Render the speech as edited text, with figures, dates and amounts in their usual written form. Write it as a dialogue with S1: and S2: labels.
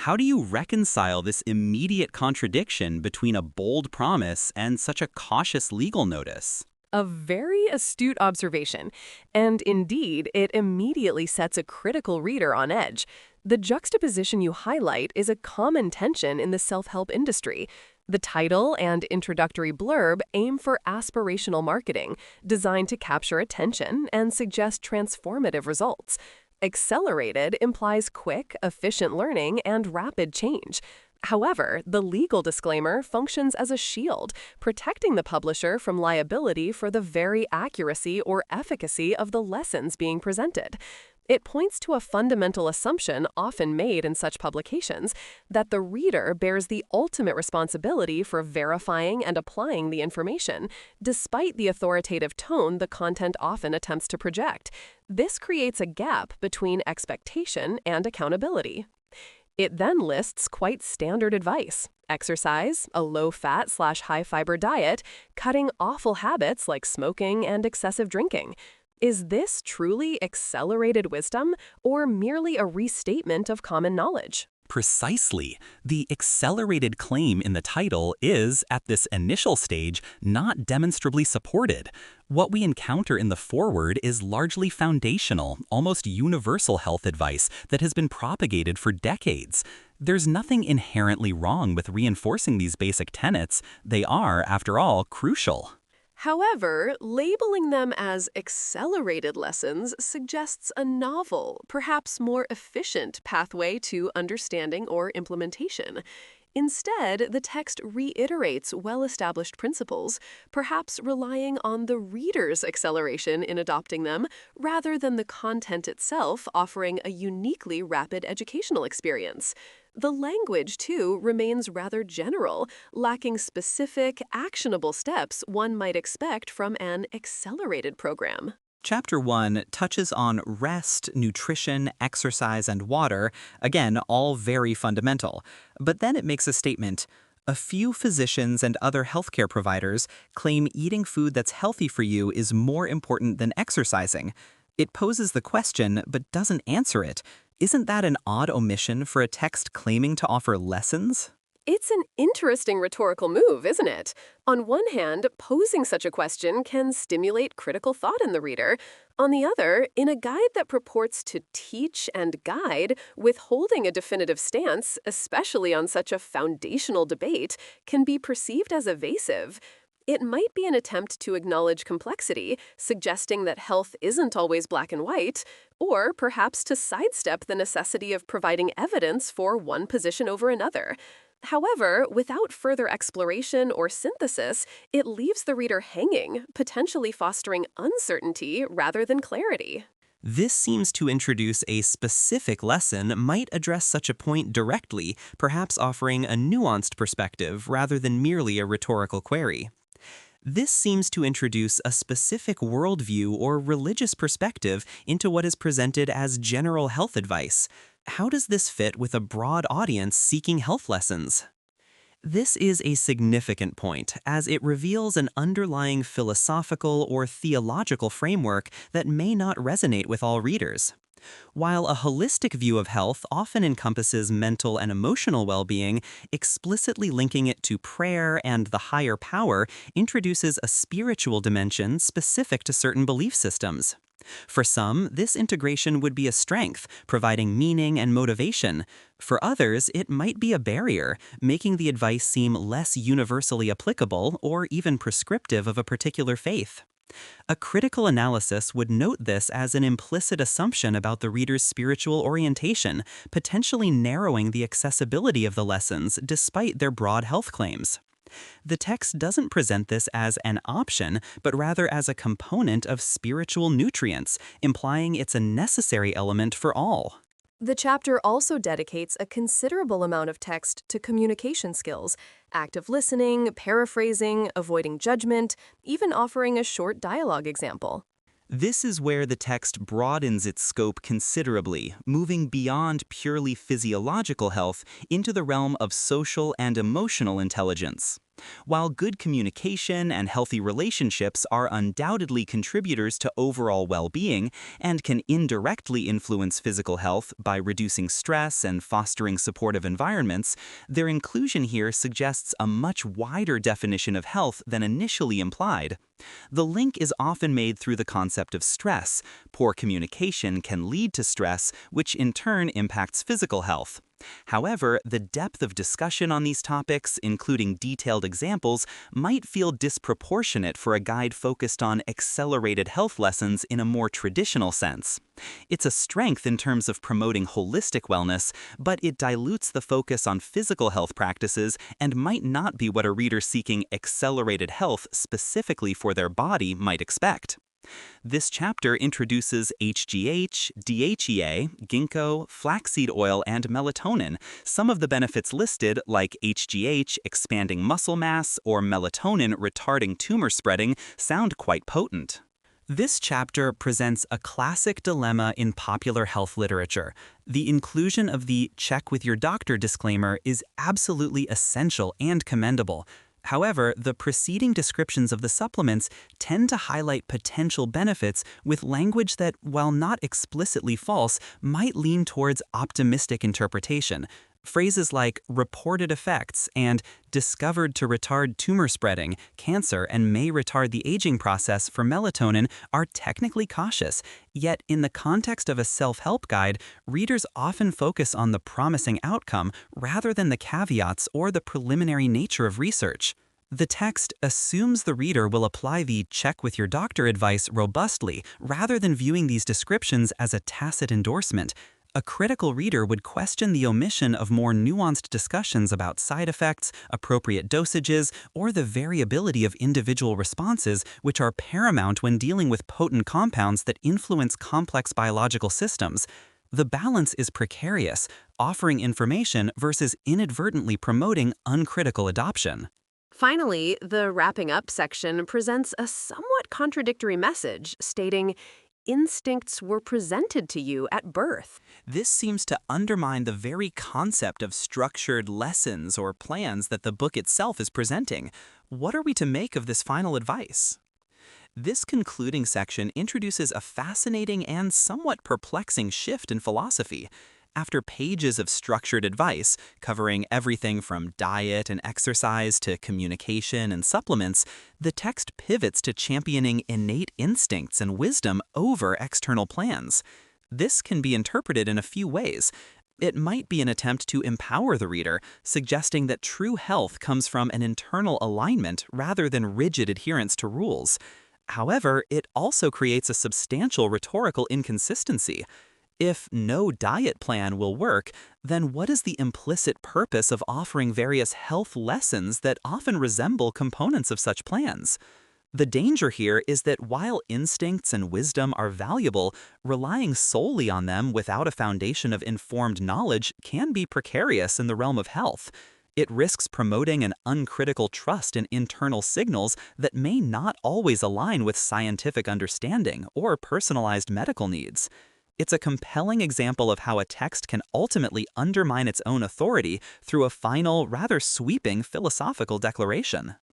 S1: How do you reconcile this immediate contradiction between a bold promise and such a cautious legal notice?
S2: A very astute observation, and indeed, it immediately sets a critical reader on edge. The juxtaposition you highlight is a common tension in the self-help industry. The title and introductory blurb aim for aspirational marketing, designed to capture attention and suggest transformative results. Accelerated implies quick, efficient learning and rapid change. However, the legal disclaimer functions as a shield, protecting the publisher from liability for the very accuracy or efficacy of the lessons being presented. It points to a fundamental assumption often made in such publications, that the reader bears the ultimate responsibility for verifying and applying the information, despite the authoritative tone the content often attempts to project. This creates a gap between expectation and accountability. It then lists quite standard advice: exercise, a low-fat/high-fiber diet, cutting awful habits like smoking and excessive drinking. Is this truly accelerated wisdom or merely a restatement of common knowledge?
S1: Precisely. The accelerated claim in the title is, at this initial stage, not demonstrably supported. What we encounter in the foreword is largely foundational, almost universal health advice that has been propagated for decades. There's nothing inherently wrong with reinforcing these basic tenets. They are, after all, crucial.
S2: However, labeling them as accelerated lessons suggests a novel, perhaps more efficient pathway to understanding or implementation. Instead, the text reiterates well-established principles, perhaps relying on the reader's acceleration in adopting them, rather than the content itself offering a uniquely rapid educational experience. The language, too, remains rather general, lacking specific, actionable steps one might expect from an accelerated program.
S1: Chapter 1 touches on rest, nutrition, exercise, and water, again, all very fundamental. But then it makes a statement: a few physicians and other healthcare providers claim eating food that's healthy for you is more important than exercising. It poses the question, but doesn't answer it. Isn't that an odd omission for a text claiming to offer lessons?
S2: It's an interesting rhetorical move, isn't it? On one hand, posing such a question can stimulate critical thought in the reader. On the other, in a guide that purports to teach and guide, withholding a definitive stance, especially on such a foundational debate, can be perceived as evasive. It might be an attempt to acknowledge complexity, suggesting that health isn't always black and white, or perhaps to sidestep the necessity of providing evidence for one position over another. However, without further exploration or synthesis, it leaves the reader hanging, potentially fostering uncertainty rather than clarity.
S1: This seems to introduce a specific lesson might address such a point directly, perhaps offering a nuanced perspective rather than merely a rhetorical query. This seems to introduce a specific worldview or religious perspective into what is presented as general health advice. How does this fit with a broad audience seeking health lessons? This is a significant point, as it reveals an underlying philosophical or theological framework that may not resonate with all readers. While a holistic view of health often encompasses mental and emotional well-being, explicitly linking it to prayer and the higher power introduces a spiritual dimension specific to certain belief systems. For some, this integration would be a strength, providing meaning and motivation. For others, it might be a barrier, making the advice seem less universally applicable or even prescriptive of a particular faith. A critical analysis would note this as an implicit assumption about the reader's spiritual orientation, potentially narrowing the accessibility of the lessons despite their broad health claims. The text doesn't present this as an option, but rather as a component of spiritual nutrients, implying it's a necessary element for all.
S2: The chapter also dedicates a considerable amount of text to communication skills, active listening, paraphrasing, avoiding judgment, even offering a short dialogue example.
S1: This is where the text broadens its scope considerably, moving beyond purely physiological health into the realm of social and emotional intelligence. While good communication and healthy relationships are undoubtedly contributors to overall well-being and can indirectly influence physical health by reducing stress and fostering supportive environments, their inclusion here suggests a much wider definition of health than initially implied. The link is often made through the concept of stress. Poor communication can lead to stress, which in turn impacts physical health. However, the depth of discussion on these topics, including detailed examples, might feel disproportionate for a guide focused on accelerated health lessons in a more traditional sense. It's a strength in terms of promoting holistic wellness, but it dilutes the focus on physical health practices and might not be what a reader seeking accelerated health specifically for their body might expect. This chapter introduces HGH, DHEA, ginkgo, flaxseed oil, and melatonin. Some of the benefits listed, like HGH expanding muscle mass or melatonin retarding tumor spreading, sound quite potent. This chapter presents a classic dilemma in popular health literature. The inclusion of the "check with your doctor" disclaimer is absolutely essential and commendable. However, the preceding descriptions of the supplements tend to highlight potential benefits with language that, while not explicitly false, might lean towards optimistic interpretation. Phrases like "reported effects" and "discovered to retard tumor spreading, cancer, and may retard the aging process for melatonin" are technically cautious, yet in the context of a self-help guide, readers often focus on the promising outcome rather than the caveats or the preliminary nature of research. The text assumes the reader will apply the "check with your doctor" advice robustly, rather than viewing these descriptions as a tacit endorsement. A critical reader would question the omission of more nuanced discussions about side effects, appropriate dosages, or the variability of individual responses, which are paramount when dealing with potent compounds that influence complex biological systems. The balance is precarious, offering information versus inadvertently promoting uncritical adoption.
S2: Finally, the wrapping up section presents a somewhat contradictory message, stating, "Instincts were presented to you at birth."
S1: This seems to undermine the very concept of structured lessons or plans that the book itself is presenting. What are we to make of this final advice? This concluding section introduces a fascinating and somewhat perplexing shift in philosophy. After pages of structured advice, covering everything from diet and exercise to communication and supplements, the text pivots to championing innate instincts and wisdom over external plans. This can be interpreted in a few ways. It might be an attempt to empower the reader, suggesting that true health comes from an internal alignment rather than rigid adherence to rules. However, it also creates a substantial rhetorical inconsistency. If no diet plan will work, then what is the implicit purpose of offering various health lessons that often resemble components of such plans? The danger here is that while instincts and wisdom are valuable, relying solely on them without a foundation of informed knowledge can be precarious in the realm of health. It risks promoting an uncritical trust in internal signals that may not always align with scientific understanding or personalized medical needs. It's a compelling example of how a text can ultimately undermine its own authority through a final, rather sweeping philosophical declaration.